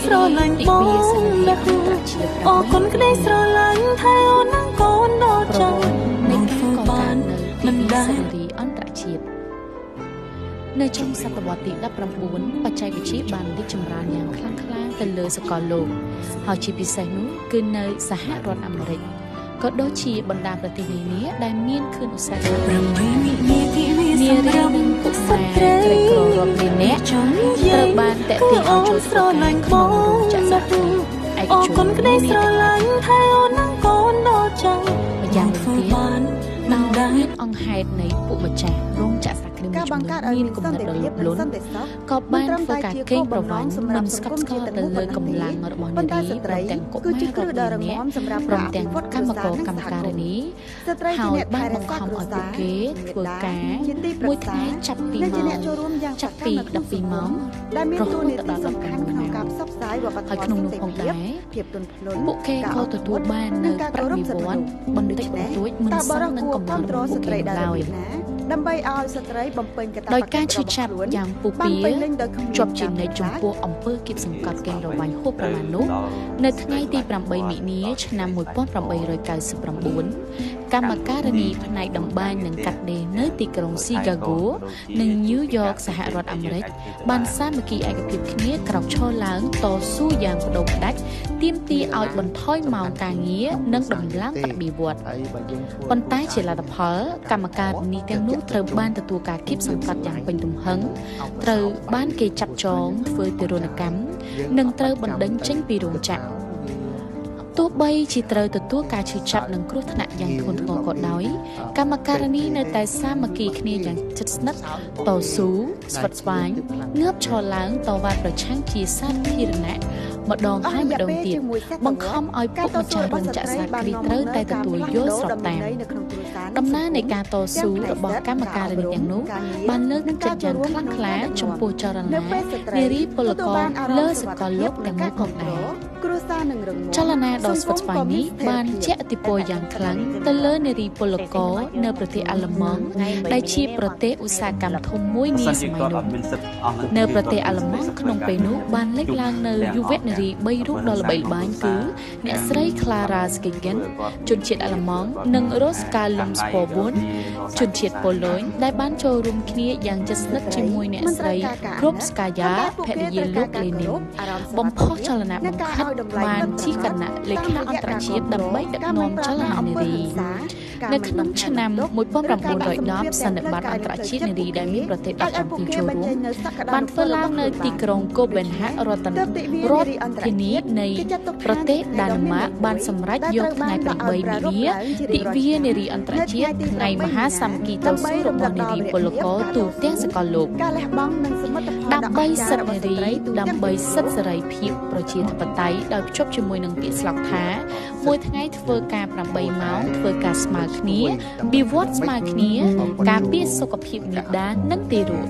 ស្រឡាញ់បងណាអរគុណក្តីស្រឡាញ់ថែអូននឹងកូនដល់ចឹងនឹងធ្វើបានមិនដែរអន្តរជាតិនៅtrongសតវត្សទី19បច្ចេកវិទ្យាបានរីកចម្រើនយ៉ាងខ្លាំងក្លាទៅលើសកលលោកហើយជាពិសេសនោះគឺនៅសហរដ្ឋអាមេរិកក៏ដូចជាបណ្ដាប្រទេសនានាដែលមានខឿនឧស្សាហកម្មនារីនិងពុកម៉ែក្រីក្ររាប់លាននាក់ត្រូវបានតេទៀងឲ្យចូលស្រឡាញ់ក្នុងរោងចក្រសហគ្រាសឯកជនក្តីស្រឡាញ់ថែអូននឹងកូនដល់ចឹងម្យ៉ាងវិញទៀតដោយមានអង្គហេតុនៃពុកម្ចាស់រោងចក្រសហគ្រាសមួយចំនួនមានគំនិតដ៏លោភលន់ក៏បានធ្វើការកេងប្រវ័ញ្ចមិនស្កប់ស្កល់ទៅលើកម្លាំងរបស់នារីព្រមទាំងកុមាររបស់នាងព្រមទាំងកម្មករកម្មការិនីហើយបានបង្ខំឲ្យពួកគេធ្វើការមួយថ្ងៃចាប់ពី12ម៉ោងដែលមានតួនាទីសំខាន់ក្នុងការផ្សព្វផ្សាយវប្បធម៌ហើយក្នុងនោះផងដែរភាពទន់ភ្លន់ពួកគេក៏ទទួលបាននូវប្រាក់បៀវត្សបន្តិចបន្តួចមិនសមនឹងកម្លាំងរបស់ពួកគេឡើយដើម្បីឲ្យស្ត្រីបំពេញកាតព្វកិច្ចដោយការឈឺចាប់យ៉ាងពុះពៀជាប់ជានិច្ចចំពោះអំពើគៀបសង្កត់កេងរវ័ញ្ចហួសប្រមាណនោះនៅថ្ងៃទី8មិនិនាឆ្នាំ1899កម្មការិនីផ្នែកតម្បាញនិងកាត់ដេរនៅទីក្រុងស៊ីកាហ្គោនិងញូវយ៉កសហរដ្ឋអាមេរិកបានសាមគ្គីឯកភាពគ្នាក្រោកឈរឡើងតស៊ូយ៉ាងបដូរផ្ដាច់ទាមទារឲ្យបន្ថយម៉ោងការងារនិងដំឡើងប្រាក់បៀវត្សប៉ុន្តែជាលទ្ធផលកម្មការិនីទាំងនោះត្រូវបានទទួលការគៀបសង្កត់យ៉ាងពេញទំហឹងត្រូវបានគេចាប់ចងធ្វើទារុណកម្មនិងត្រូវបណ្តេញចេញពីរោងចក្រទោះបីជាត្រូវទទួលការឈឺចាប់និងគ្រោះថ្នាក់យ៉ាងធ្ងន់ធ្ងរក៏ដោយកម្មការិនីនៅតែសាមគ្គីគ្នាយ៉ាងជិតស្និទ្ធតស៊ូស្វិតស្វាញងើបឈរឡើងតវ៉ាប្រឆាំងជាសាធារណៈម្ដងហើយម្ដងទៀតបង្ខំឲ្យពុកម្ចាស់រោងចក្រសហគ្រាសត្រូវតែទទួលយកស្របតាមដំណើរនៃការតស៊ូរបស់កម្មការិនីទាំងនោះបានលើកទឹកចិត្តយ៉ាងខ្លាំងក្លាចំពោះចលនានារីពលករលើសកលលោកទាំងនោះផងដែរចលនាដ៏ស្វិតស្វាញនេះបានជះឥទ្ធិពលយ៉ាងខ្លាំងទៅលើនារីពលករនៅប្រទេសអាល្លឺម៉ង់ដែលជាប្រទេសឧស្សាហកម្មធំមួយនាសម័យនោះនៅប្រទេសអាល្លឺម៉ង់ក្នុងពេលនោះបានលេចឡើងនៅយុវនារី3រូបដ៏ល្បីល្បាញគឺអ្នកស្រី Clara Zetkin ជនជាតិអាល្លឺម៉ង់និង Roska Luxemburg ជនជាតិប៉ូឡូញដែលបានចូលរួមគ្នាយ៉ាងជិតស្និទ្ធជាមួយអ្នកស្រី Krupskaya ភរិយាលោក Lenin បំផុសចលនាបង្ខិតបានជាគណៈលេខាអន្តរជាតិដើម្បីដឹកនាំចលនានារីនៅក្នុងឆ្នាំ1910សន្និបាតអន្តរជាតិនារីដែលមានប្រទេស17ចូលរួមបានធ្វើឡើងនៅទីក្រុងកូបេនហាករដ្ឋធានីនៃប្រទេសដាណឺម៉ាកបានសម្រេចយកថ្ងៃ8មីនាទិវានារីអន្តរជាតិថ្ងៃមហាសាមគ្គីតស៊ូរបស់នារីពលករទូទាំងសកលលោកដើម្បីសិទ្ធិនារីដើម្បីសិទ្ធិសេរីភាពប្រជាធិបតេយ្យដោយភ្ជាប់ជាមួយនឹងពាក្យស្លោកថាមួយថ្ងៃធ្វើការ8ម៉ោងធ្វើការស្មើគ្នាបៀវត្សស្មើគ្នាការពារសុខភាពមាតានិងទារក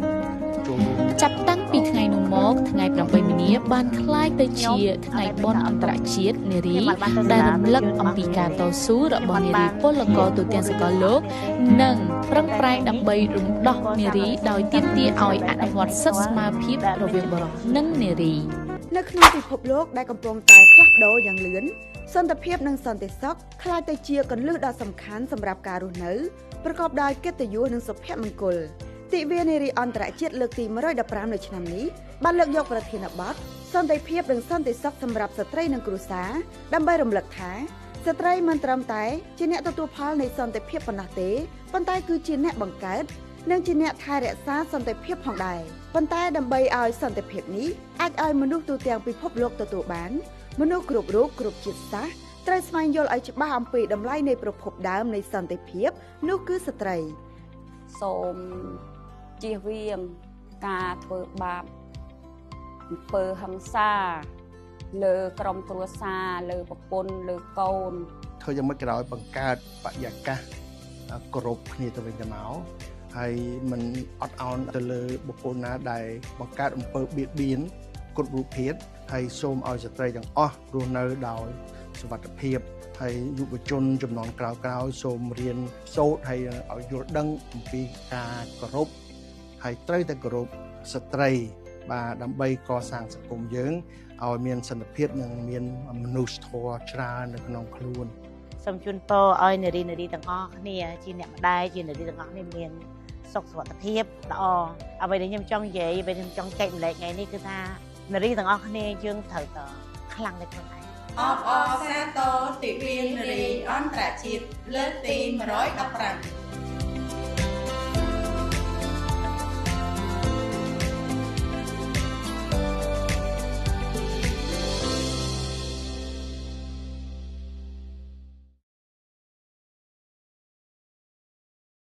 ចាប់តាំងពីថ្ងៃនោះមកថ្ងៃ8មីនាបានคล้ายទៅជាថ្ងៃបុណ្យអន្តរជាតិនារីដែលរំលឹកអំពីការតស៊ូរបស់នារីពលករទូទាំងសកលលោកនិងប្រឹងប្រែងដើម្បីរំដោះនារីដោយទាមទារឲ្យអនុវត្តសិទ្ធិស្មើភាពរវាងបុរសនិងនារីនៅក្នុងពិភពលោកដែលកំពុងតែផ្លាស់ប្ដូរយ៉ាងលឿនសន្តិភាពនិងសន្តិសុខក្លាយទៅជាគន្លឹះដ៏សំខាន់សម្រាប់ការរស់នៅប្រកបដោយកិត្តិយសនិងសុភមង្គលទិវានារីអន្តរជាតិលើកទី115នៅឆ្នាំនេះបានលើកយកប្រធានបទសន្តិភាពនិងសន្តិសុខសម្រាប់ស្ត្រីនិងគ្រួសារដើម្បីរំលឹកថាស្ត្រីមិនត្រឹមតែជាអ្នកទទួលផលនៃសន្តិភាពប៉ុណ្ណោះទេប៉ុន្តែគឺជាអ្នកបង្កើតនិងជាអ្នកថែរក្សាសន្តិភាពផងដែរប៉ុន្តែដើម្បីឲ្យសន្តិភាពនេះអាចឲ្យមនុស្សទូទាំងពិភពលោកទទួលបានមនុស្សគ្រប់រូបគ្រប់ជាតិសាសន៍ត្រូវស្វែងយល់ឲ្យច្បាស់អំពីតម្លៃនៃប្រភពដើមនៃសន្តិភាពនោះគឺស្ត្រីសូមជៀសវាងការធ្វើបាបអំពើហិង្សាលើក្រុមគ្រួសារលើប្រពន្ធលើកូនធ្វើយ៉ាងម៉េចក៏ដោយបង្កើតបរិយាកាសគោរពគ្នាទៅវិញទៅមកហើយមិនអត់ឱនទៅលើបុគ្គលណាដែលបង្កើតអំពើបៀតបៀនគ្រប់រូបភាពហើយសូមឲ្យស្ត្រីទាំងអស់រស់នៅដោយសុវត្ថិភាពហើយយុវជនចំនួនក្រោយៗសូមរៀនសូត្រហើយឲ្យយល់ដឹងអំពីការគោរពហើយត្រូវតែគោរពស្ត្រីបាទដើម្បីកសាងសង្គមយើង ឲ្យមានសន្តិភាពនិងមានមនុស្សធម៌ច្រើននៅក្នុងខ្លួន សូមជូនពរឲ្យនារីទាំងអស់គ្នាជាអ្នកម្ដាយជានារីទាំងអស់គ្នាមានសុខសុវត្ថិភាពល្អអ្វីដែលខ្ញុំចង់និយាយអ្វីដែលខ្ញុំចង់ចែកម្លែកថ្ងៃនេះគឺថានារីទាំងអស់គ្នាយើងត្រូវតែខ្លាំងនៅខ្លួនឯង អបអរសាទរទិវានារីអន្តរជាតិលើកទី115